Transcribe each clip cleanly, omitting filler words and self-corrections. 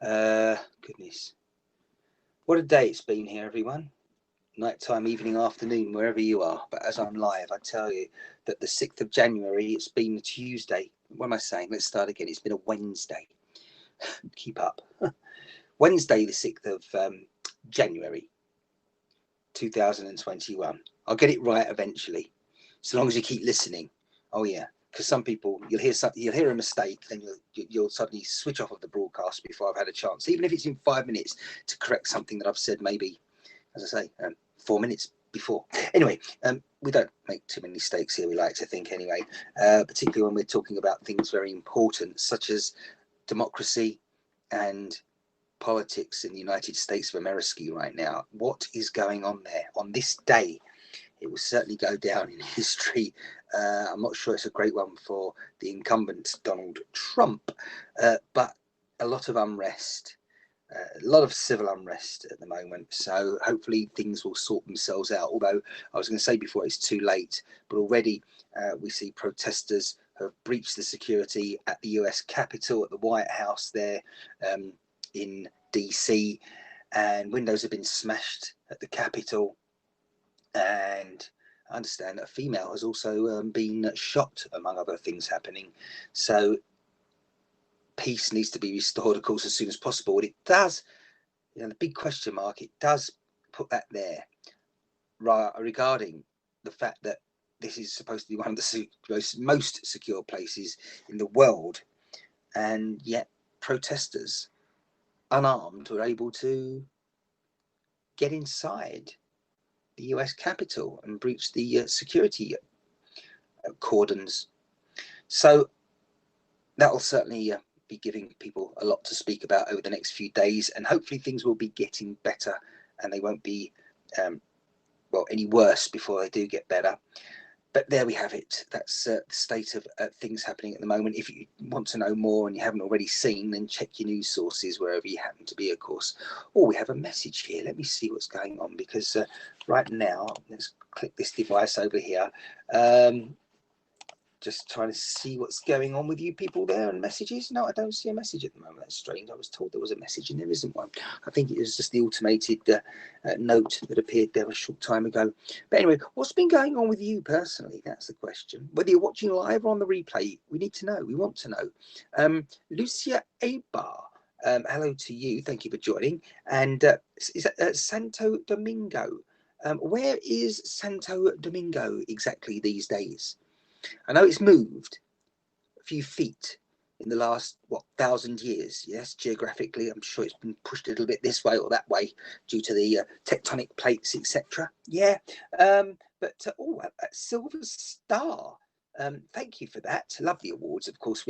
Goodness. What a day it's been here, everyone. Nighttime, evening, afternoon, wherever you are. But as I'm live, I tell you that the 6th of January, it's been a Tuesday. What am I saying? Let's start again. It's been a Wednesday. Keep up. Wednesday, the 6th of January, 2021. I'll get it right eventually, so long as you keep listening. Oh, yeah. Because some people, you'll hear a mistake, then you'll suddenly switch off of the broadcast before I've had a chance, even if it's in 5 minutes, to correct something that I've said maybe, as I say, 4 minutes before. Anyway, we don't make too many mistakes here, we like to think anyway, particularly when we're talking about things very important, such as democracy and politics in the United States of America right now. What is going on there on this day? It will certainly go down in history. I'm not sure it's a great one for the incumbent Donald Trump, but a lot of unrest, a lot of civil unrest at the moment. So hopefully things will sort themselves out. Although I was going to say before it's too late, but already we see protesters have breached the security at the US Capitol, at the White House there in DC, and windows have been smashed at the Capitol. And I understand that a female has also been shot, among other things happening. So peace needs to be restored, of course, as soon as possible. And it does, the big question mark, it does put that there regarding the fact that this is supposed to be one of the most secure places in the world. And yet protesters, unarmed, were able to get inside the US Capitol and breach the security cordons. So that will certainly be giving people a lot to speak about over the next few days, and hopefully things will be getting better and they won't be any worse before they do get better. But there we have it. That's the state of things happening at the moment. If you want to know more and you haven't already seen, then check your news sources wherever you happen to be, of course. Oh, we have a message here. Let me see what's going on, because right now, let's click this device over here. Just trying to see what's going on with you people there and messages. No, I don't see a message at the moment. That's strange. I was told there was a message and there isn't one. I think it was just the automated note that appeared there a short time ago. But anyway, what's been going on with you personally? That's the question. Whether you're watching live or on the replay, we need to know. We want to know. Lucia Abar, hello to you. Thank you for joining. And is that Santo Domingo? Where is Santo Domingo exactly these days? I know it's moved a few feet in the last, 1,000 years. Yes, geographically, I'm sure it's been pushed a little bit this way or that way due to the tectonic plates, etc. Yeah, but Silver Star. Thank you for that. Lovely awards, of course.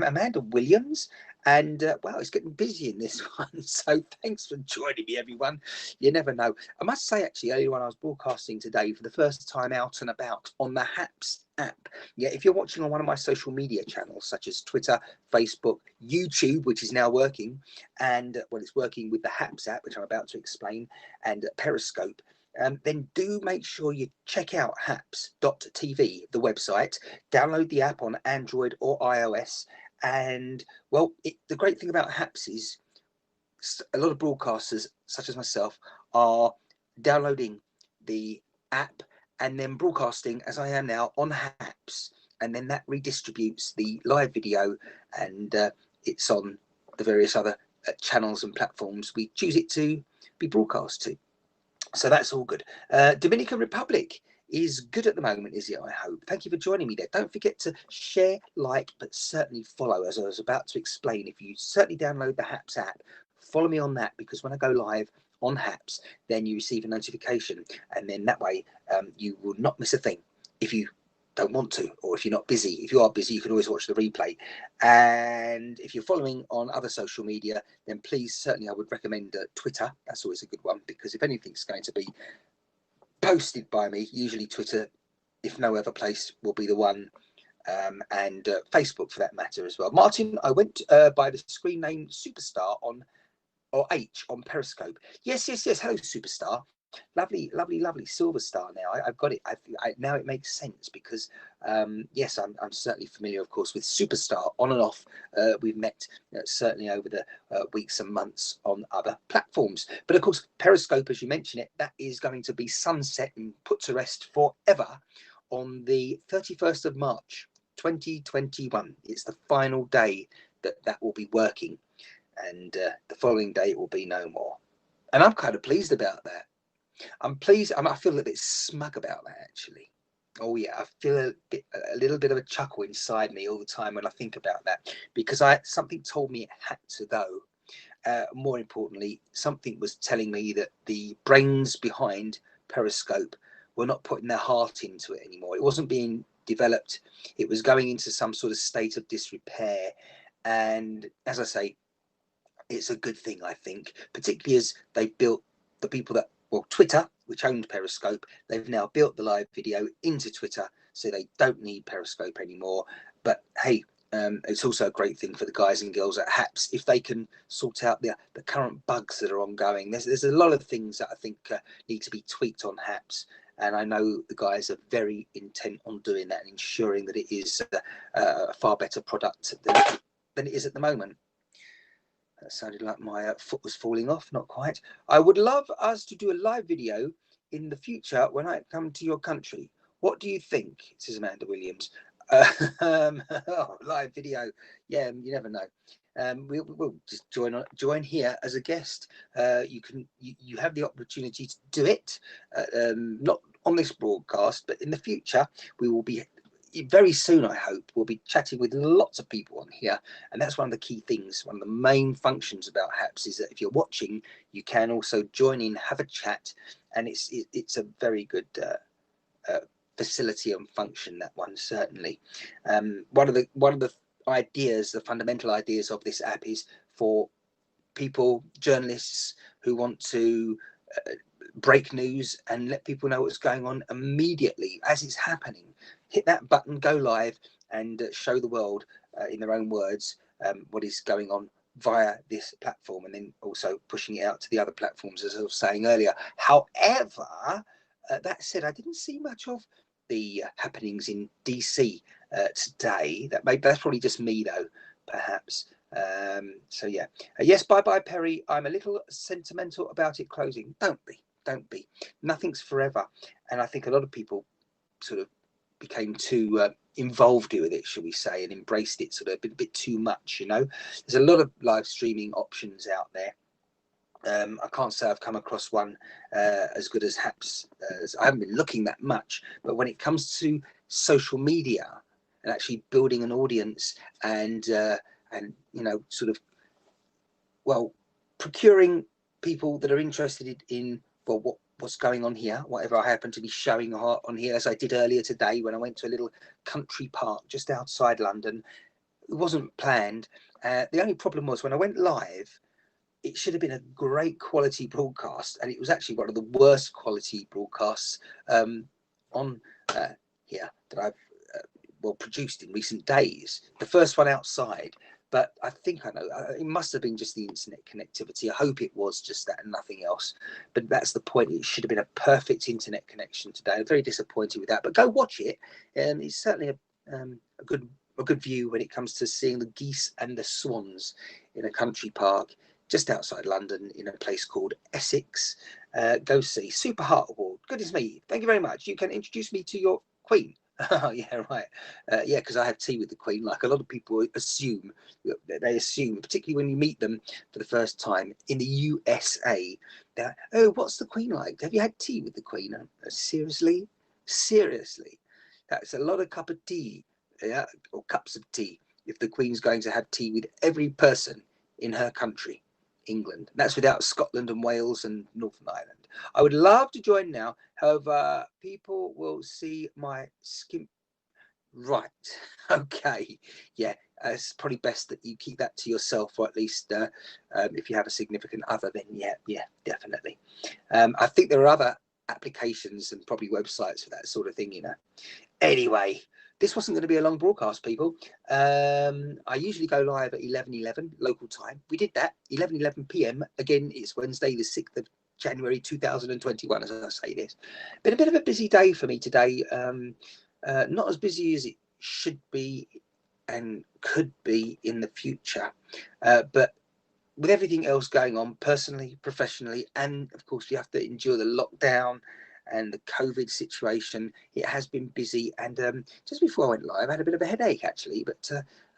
Amanda Williams, and wow, it's getting busy in this one. So thanks for joining me, everyone. You never know. I must say, actually, earlier when I was broadcasting today for the first time out and about on the HAPS app. Yeah, if you're watching on one of my social media channels, such as Twitter, Facebook, YouTube, which is now working, and it's working with the HAPS app, which I'm about to explain, and Periscope. Then do make sure you check out haps.tv, the website, download the app on Android or iOS. And the great thing about HAPS is a lot of broadcasters, such as myself, are downloading the app and then broadcasting, as I am now, on HAPS. And then that redistributes the live video, and it's on the various other channels and platforms we choose it to be broadcast to. So that's all good. Dominican Republic is good at the moment, is it? I hope. Thank you for joining me there. Don't forget to share, like, but certainly follow, as I was about to explain. If you certainly download the HAPS app, follow me on that, because when I go live on HAPS, then you receive a notification, and then that way you will not miss a thing if you don't want to, or if you're not busy. If you are busy, you can always watch the replay. And if you're following on other social media, then please, certainly I would recommend Twitter. That's always a good one, because if anything's going to be posted by me, usually Twitter, if no other place, will be the one. And Facebook for that matter as well. Martin, I went by the screen name Superstar on H on Periscope. Yes. Hello, Superstar. Lovely, lovely, lovely. Silver Star. Now I've got it. Now it makes sense because yes, I'm certainly familiar, of course, with Superstar on and off. We've met certainly over the weeks and months on other platforms. But of course, Periscope, as you mentioned it, that is going to be sunset and put to rest forever on the 31st of March, 2021. It's the final day that will be working, and the following day it will be no more. And I'm kind of pleased about that. I'm pleased. I feel a little bit smug about that, actually. Oh yeah, I feel a little bit of a chuckle inside me all the time when I think about that, because something told me it had to go. More importantly, something was telling me that the brains behind Periscope were not putting their heart into it anymore. It wasn't being developed. It was going into some sort of state of disrepair. And as I say, it's a good thing, I think, particularly as they built the people that, well, Twitter, which owned Periscope, they've now built the live video into Twitter, so they don't need Periscope anymore. But hey, it's also a great thing for the guys and girls at HAPS if they can sort out the current bugs that are ongoing. There's a lot of things that I think need to be tweaked on HAPS, and I know the guys are very intent on doing that and ensuring that it is a far better product than it is at the moment. That sounded like my foot was falling off. Not quite. I would love us to do a live video in the future when I come to your country. What do you think? Says Amanda Williams. Live video. Yeah, you never know. We'll just join here as a guest. You have the opportunity to do it, not on this broadcast, but in the future we will be. Very soon, I hope, we'll be chatting with lots of people on here, and that's one of the key things. One of the main functions about HAPS is that if you're watching, you can also join in, have a chat, and it's a very good facility and function. That one certainly. One of the ideas, the fundamental ideas of this app is for people, journalists who want to break news and let people know what's going on immediately as it's happening. Hit that button, go live, and show the world in their own words what is going on via this platform, and then also pushing it out to the other platforms, as I was saying earlier. However, that said, I didn't see much of the happenings in DC today. That's probably just me, though, perhaps. So yeah, yes, bye Perry. I'm a little sentimental about it closing. Don't be. Nothing's forever, and I think a lot of people sort of became too involved with it, shall we say, and embraced it sort of a bit too much. There's a lot of live streaming options out there. I can't say I've come across one as good as HAPS. I haven't been looking that much, but when it comes to social media and actually building an audience and sort of, well, procuring people that are interested in, well, what's going on here, whatever I happen to be showing on here, as I did earlier today when I went to a little country park just outside London. It wasn't planned. The only problem was when I went live, it should have been a great quality broadcast, and it was actually one of the worst quality broadcasts on here that I've produced in recent days. The first one outside. But I think I know it must have been just the internet connectivity. I hope it was just that and nothing else. But that's the point. It should have been a perfect internet connection today. I'm very disappointed with that. But go watch it. It's certainly a good view when it comes to seeing the geese and the swans in a country park just outside London in a place called Essex. Go see. Super Heart Award. Goodness me. Thank you very much. You can introduce me to your Queen. Oh yeah, right. Yeah, because I had tea with the Queen. Like a lot of people assume, particularly when you meet them for the first time in the USA, they're like, oh, what's the Queen like? Have you had tea with the Queen? Seriously, that's a lot of cup of tea, yeah, or cups of tea. If the Queen's going to have tea with every person in her country, England. That's without Scotland and Wales and Northern Ireland. I would love to join now. However, people will see my skin. Right. Okay. Yeah. It's probably best that you keep that to yourself, or at least if you have a significant other, then yeah, definitely. I think there are other applications and probably websites for that sort of thing, Anyway, this wasn't going to be a long broadcast, people. I usually go live at 11:11 local time. We did that, 11:11 p.m. Again, it's Wednesday, the 6th of January 2021, as I say this. Been a bit of a busy day for me today. Not as busy as it should be and could be in the future, but with everything else going on personally, professionally, and of course you have to endure the lockdown and the COVID situation, it has been busy. And just before I went live, I had a bit of a headache actually, but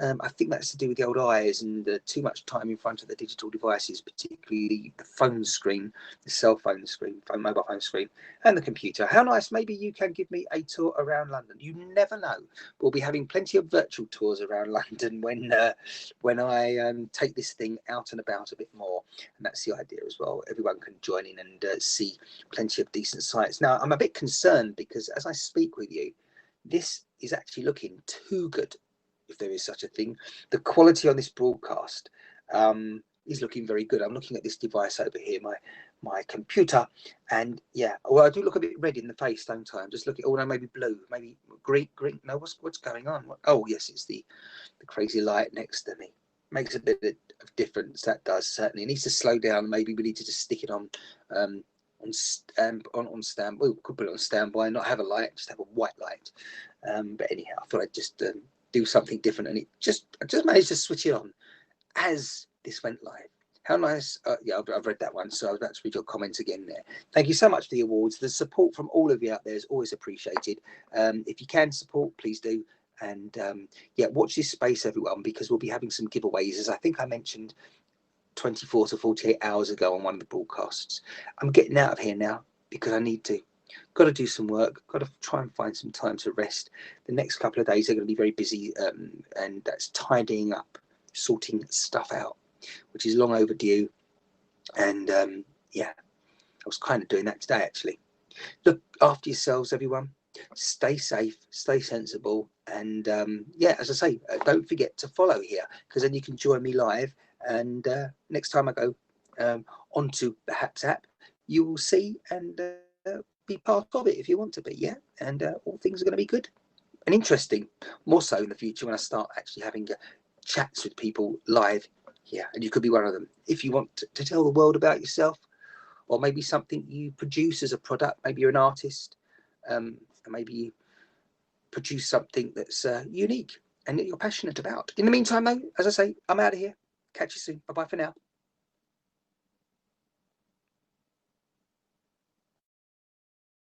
I think that's to do with the old eyes and too much time in front of the digital devices, particularly the phone screen, the cell phone screen, mobile phone screen, and the computer. How nice, maybe you can give me a tour around London. You never know. We'll be having plenty of virtual tours around London when I take this thing out and about a bit more. And that's the idea as well. Everyone can join in and see plenty of decent sites. Now, I'm a bit concerned because as I speak with you, this is actually looking too good, if there is such a thing. The quality on this broadcast is looking very good. I'm looking at this device over here, my computer, and yeah, well, I do look a bit red in the face, don't I? I'm just looking, oh no, maybe blue, maybe green. No, what's going on? Oh yes, it's the crazy light next to me. Makes a bit of difference, that does, certainly. It needs to slow down. Maybe we need to just stick it on standby. We could put it on standby, not have a light, just have a white light. But anyhow, I thought I'd just do something different, and I just managed to switch it on as this went live. How nice. Yeah, I've read that one, so I was about to read your comments again there. Thank you so much for the awards. The support from all of you out there is always appreciated. If you can support, please do. And yeah, watch this space, everyone, because we'll be having some giveaways, as I think I mentioned 24 to 48 hours ago on one of the broadcasts. I'm getting out of here now because I need to. Got to do some work, got to try and find some time to rest. The next couple of days are going to be very busy, and that's tidying up, sorting stuff out, which is long overdue. And yeah, I was kind of doing that today, actually. Look after yourselves, everyone. Stay safe, stay sensible, and yeah, as I say, don't forget to follow here, because then you can join me live. And next time I go onto the Happs app, you will see and be part of it if you want to be. Yeah, and all things are going to be good and interesting, more so in the future when I start actually having chats with people live here, and you could be one of them. If you want to tell the world about yourself, or maybe something you produce as a product, maybe you're an artist, and maybe you produce something that's unique and that you're passionate about. In the meantime, though, as I say, I'm out of here. Catch you soon. Bye-bye for now.